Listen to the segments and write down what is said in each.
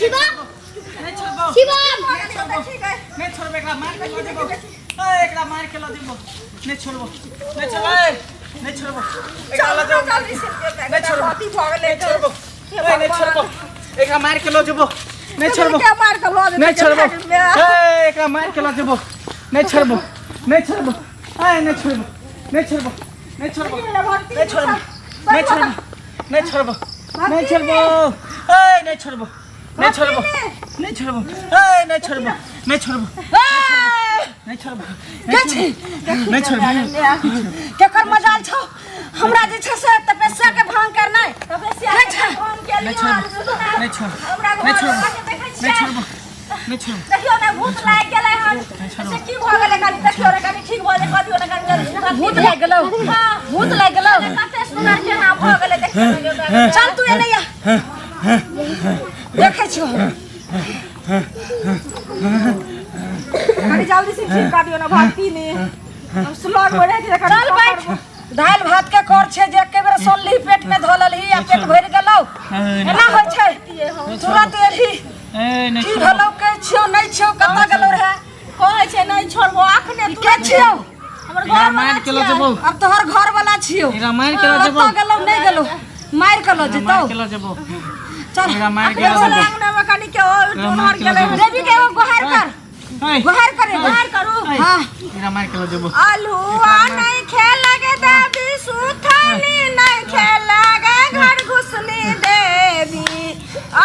शिवम शिवम नहीं छोड़बे एकरा मार के लो देबो एकरा मार के लो देबो नहीं छोड़बो नहीं छोड़बो नहीं छोड़बो एकरा लो देबो नहीं छोड़बो अति भगले छोड़बो नहीं छोड़बो एकरा मार के लो देबो नहीं छोड़बो क्या मार के लो देबो नहीं छोड़बो एकरा मार के लो देबो नहीं छोड़बो नहीं छोड़बो नहीं छोड़बो नहीं छोड़बो नहीं छोड़बो नहीं छोड़बो नहीं छोड़बो नहीं छोड़बो नहीं छोड़बो नहीं छोड़बो नहीं छोड़बो नहीं छोड़बो नहीं छोड़बो नहीं छोड़बो नहीं छोड़बो नहीं छोड़बो केकर मजाल छौ हमरा जे छै से तपस्या के भंग करनाय तपस्या के भंग के लिए नहीं छोड़ नहीं छोड़बो नहीं छोड़बो नहीं छोड़बो देखियो ने भूत लाग गेलै हन से की भ गेलै कनी देखियो रे कनी ठीक भ गेलै कदियो ने कनी भूत लाग गेलौ हां भूत लाग गेलौ कते सुंदर के ना भ गेलै देखियो चल तू एने या देखै छियो कनी जल्दी से ठीक कर दियो ना भक्ति ने हम स्लोग बढ़े के चल बैठ दाल भात के कर छै जे एके बेर सोलली पेट में धोललही आ पेट भरि गेलौ एना होय छै तुरंत एही की भलो के छियो नहीं छियो कता गेलो रे कहै छै नहीं छोड़बो आखने तू के छियो हमर घर मार के लो जेबो अब तोहर घर वाला छियो एकरा मार के लो जेबो कता गेलो नहीं गेलो मार के लो जेतो मार के लो जेबो चल एकरा मार के लो जेबो अंगना में कनी के तोहर गेले देवी के गोहार कर गोहार करे गोहार करू हां एकरा मार के लो जेबो आलू आ नहीं खेल लगे देवी सुथानी नहीं खेल लगे घर घुसनी देवी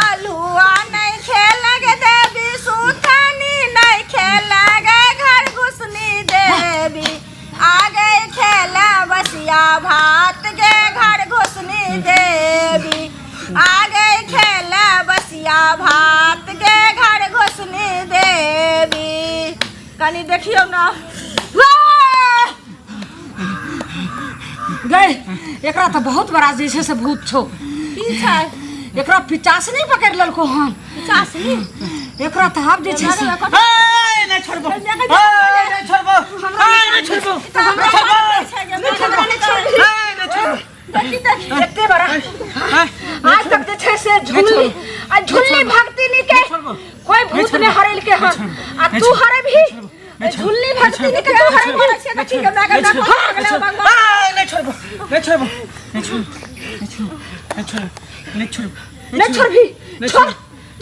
आलू आ नहीं खेल लगे देवी सुथानी नहीं खेल लगे घर घुसनी देवी आ गए खेला बसिया भात के घर घुसनी देवी आ गए खेला बसिया भात के घर घुसनी देवी कनी देखियो ना गए एकरा तो बहुत बड़ा जैसे से भूत छौ की छै एकरा पिचासनी पकड़ ललको हन पिचासनी एकरा तो हाफ जे छै नहीं छोड़बो नहीं छोड़बो नहीं छोड़बो हमरा नहीं छोड़बो देखी एते बड़ा आज तक जे छै से झुल्ली आ झुल्ली भक्ति नी के कोई भूत ने हरेल के हन आ तू हरे भी झुल्ली भक्ति नी के तू हरे बोले से देखी के ना नहीं छोड़बो नहीं छोड़बो नहीं छोड़ नहीं छोड़ नहीं छोड़ नहीं छोड़ भी छोड़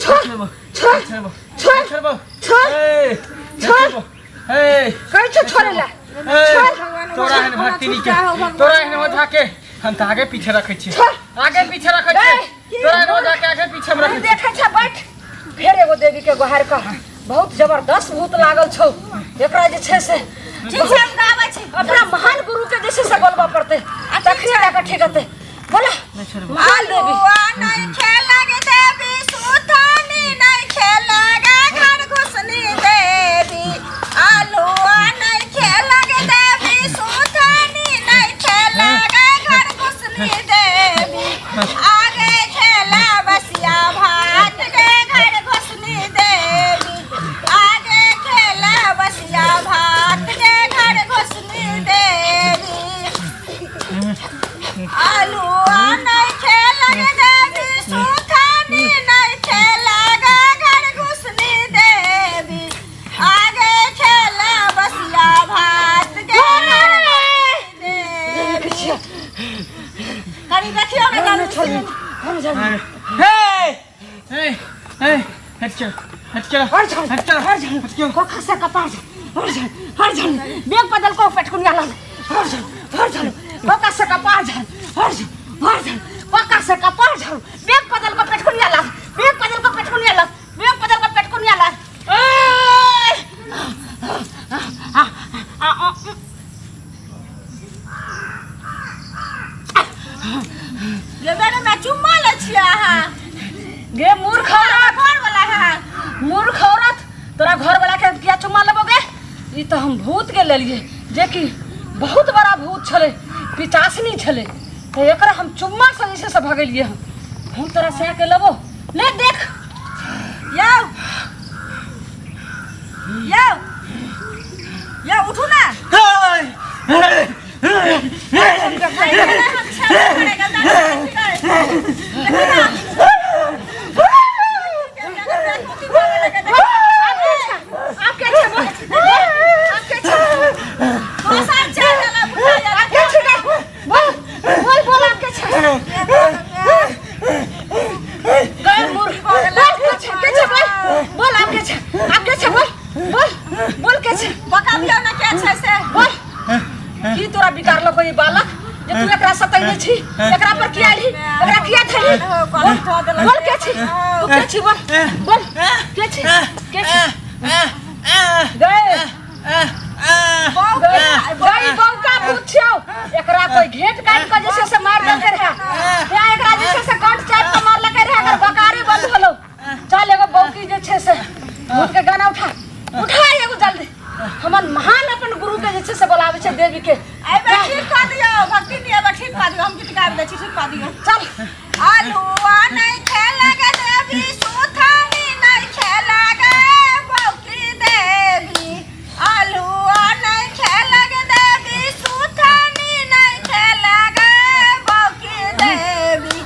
छोड़ छोड़ छोड़ छोड़बो छोड़ छोड़ कहीं से छोड़ेला तोरा है भक्ति नी के तोरा है मजा के हम त आगे पीछे रखे छी आगे पीछे रखे छी तोरा है मजा के आगे पीछे में रखे देखै छ बैठ फेर एगो देवी के गोहार का बहुत जबरदस्त भूत लागल छौ एकरा जे छै से ठीक से गाबै छी अपना महान गुरु के जैसे से बोलबा पड़ते तखनी जाके ठीक होते बोला महान देवी नहीं खेल लगे देवी सुथानी नहीं खेल लगे घर घुसनी देवी आलू नहीं खेल लगे देवी सुथानी नहीं खेल लगे घर घुसनी देवी आगे खेला बसिया भात के घर घुसनी देवी आगे खेला बसिया भात के घर घुसनी देवी आलू नहीं खेल लगे देवी सुथानी नहीं खेल लगे घर घुसनी देवी आगे खेला बसिया भात के घर देवी कनी देखियो ना गाना छोड़ हट चल हट चल को खसा कपार हर जन बेग बदल को पेटकुन याला हर जन को खसा कपार हर जन को खसा कपार बेग बदल को पेटकुन याला बेग बदल को पेटकुन याला ये मैंने मैं चुम्मा ले छिया हां गे मूर्ख औरत घर वाला है मूर्ख औरत तोरा घर वाला के किया चुम्मा लेबोगे ई तो हम भूत के ले लिए जे कि बहुत बड़ा भूत छले पिचासनी छले तो एकरा हम चुम्मा से जैसे से भगलिए हम तोरा से के लेबो ले देख यो यो यो उठो ना के छे बका दियो ना के छै से बोल की तोरा बिकार लो कोई बालक जे तू एकरा सतैले छी एकरा पर की आली एकरा किया थली बोल के छी तू के छी बोल बोल के छी गए गई बौका पूछो एकरा कोई घेट काट के जैसे से मार देते रहे या एकरा जैसे से कंठ चाप के मार लगे रहे अगर बकारे बंद होलो चल एगो बौकी जे छे से भूत के गाना उठा एगो जल्दी हमन महान अपन गुरु के जैसे से बोलावे छे देवी के एबे ठीक कर दियो भक्ति नहीं एबे ठीक कर दियो हम गीत गाबि दै छी ठीक कर दियो चल आलूआ नहीं खेला गे देवी सुथानी नहीं खेला गे बौकी देवी आलूआ नहीं खेला गे देवी सुथानी नहीं खेला गे बौकी देवी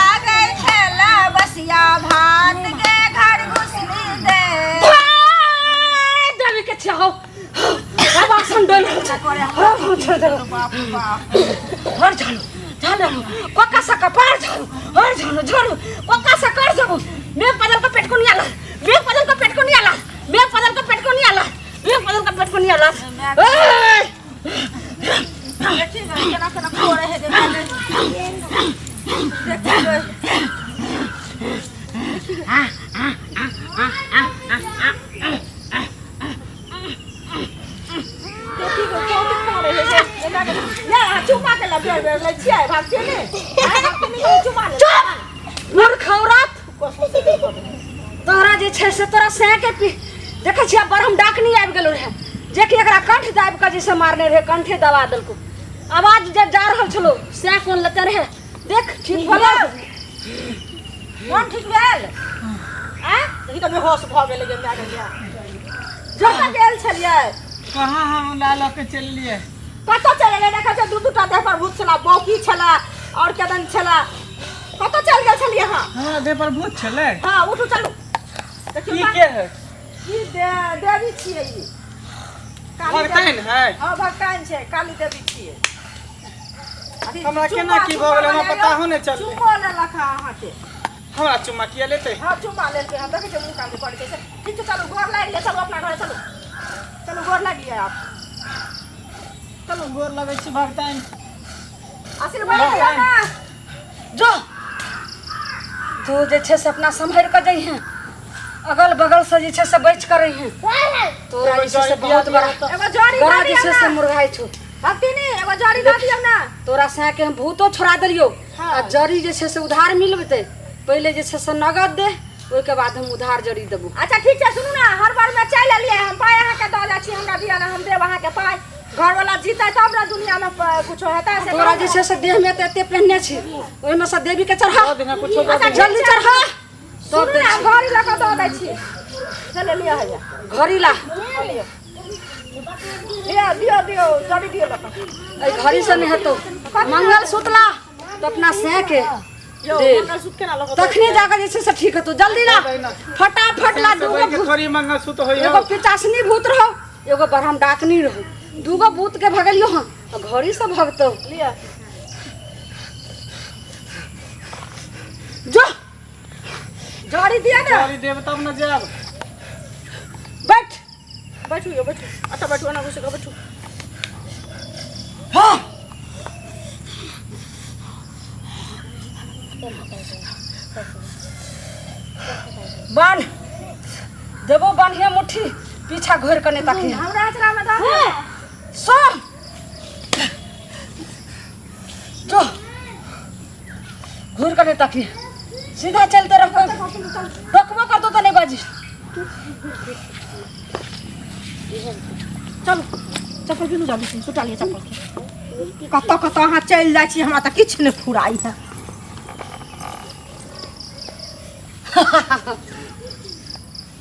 आ गई खेला बसिया भात के घर घुसली दे देवी के चाहो अब आसन डोल हर झाड़ू झाड़ू पक्का सा कपार झाड़ू हर झाड़ू पक्का सा कर देबो मैं पदल का पेट को नहीं आला मैं पदल का पेट को नहीं आला मैं पदल का पेट को नहीं आला मैं पदल का पेट को नहीं आला देखी केना केना खो रहे देखी चुमा के लगे ले छिए भागते ने भागते ने चुमा ले मूर्ख औरत तोरा जे छै से तोरा से के देखे छिया बरहम डाकनी आबि गेलो रहे जे कि एकरा कंठ दाबि के जैसे मारने रहे कंठे दबा देलको आवाज जे जा रहल छलो से कोन लेते रहे देख ठीक भला मन ठीक भेल हैं ई तो बेहोश भ गेल गे माय गे जता गेल छलिए कहाँ हम लाला के चलिए कतो चले देखा छै दू दूटा देह पर भूत छला बौकी छला और केदन छला कतो चल गेल छलिए हां हां देह पर भूत छले हां उठू चलू की के है ई देवी छिए ई भगताइन है हां भगताइन छै काली देवी छिए हमरा केना की भ गेल हमरा पता हो ने चल चुम्मा ले लखा अहाँ के हमरा चुम्मा किया लेते हां चुम्मा लेके हम देखे छै मुंह कांदी पड़ छै ठीक छै चलो गोर लाग ले चलो अपना घर चलो चलो गोर लागिए आप चलो गोर लगे छी भगताइन आशीर्वाद दियो ना जो तू जे छै से अपना संभर के जई हैं अगल बगल से जे छै से बच कर रही हैं तोरा जे से बहुत बड़ा एगो जोड़ी गरा दे जे से से मुरझाई छो भक्ति नहीं एगो जोड़ी दे दियो ना तोरा से के हम भूतो छोड़ा देलियो हाँ। आ जड़ी जे छै से उधार मिलबते पहले जे छै से नगद दे ओइ के बाद हम उधार जड़ी देबो अच्छा ठीक छै सुनू ना हर बार में चल लिए हम पाए अहाँ के द जा छी हमरा दिया ना हम देब अहाँ के पाए घर वाला जीता तब ना दुनिया में कुछ होता है तोरा जे छै से देह में एते पहनने छी ओइ में से देवी के चढ़ा अच्छा जल्दी चढ़ा तो घड़ी लगा दो दै छी चल लिया है घड़ी ला दियो दियो जड़ी दियो लगा ए घड़ी से नहीं हेतो मंगल सूतला तो अपना से के यो दे। मंगल सूत्र केना लगा तखनी जाकर जे छै से ठीक हेतो जल्दी ला फटाफट ला दूगो के थोड़ी मंगल सूत होई एगो पिचासनी भूत रहो एगो बरहम डाकनी रहो दूगो भूत के भगलियो हां घड़ी से भगतो लिया जो जड़ी दिया ना गाड़ी देव तब न जाब बैठ बैठो बैठो अच्छा बैठो ना घुसे बैठो हां बांध देबो बांधिया मुट्ठी पीछा घोर कने ताकी हमरा हचरा में दा सो जो घूर कने ताकी सीधा चलते रहो रोकबो कर दो तो नहीं बाजी चलो चप्पल बिनु जाबी सुटा लिया चप्पल कत कत अहाँ चल जाइ छी हमरा त किछ नै फुराई है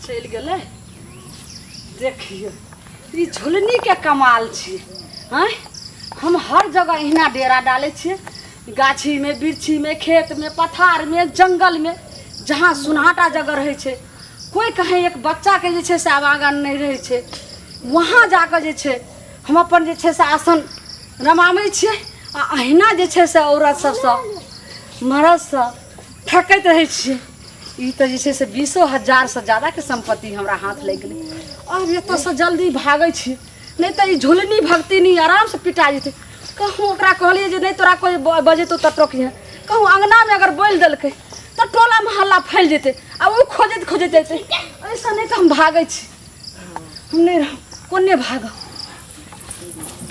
चल गेले देखियो ई झुलनी के कमाल छी हैं हम हर जगह इना डेरा डाले छिए गाछी में बिरछी में खेत में पथार में जंगल में जहाँ सुनहाटा जगह रहे छे कोई कहे एक बच्चा के जे छे से आवागन नहीं रहे छे वहाँ जाकर जे छे हम अपन जे छे से आसन रमाबै छिए आ अहिना जे छे से औरत सब मर्द सब ठकैत रहे छिए ई तो जे छे से 20,000 से ज्यादा के संपत्ति हमरा हाथ लग गेलै अब एतऽ से जल्दी भागै छी नहीं तो ई झुलनी भगती नहीं आराम से पिटा जेतै कहूँ ओकरा कहलिए जे नहीं तोरा कोई बजेतो तो टोकिए कहूँ अंगना में अगर बोल देलकै तो टोला मोहल्ला फैल जेतै आ वो खोजत जेतै ऐसा नहीं तो हम भागै छी हम नहीं रह कोने भागब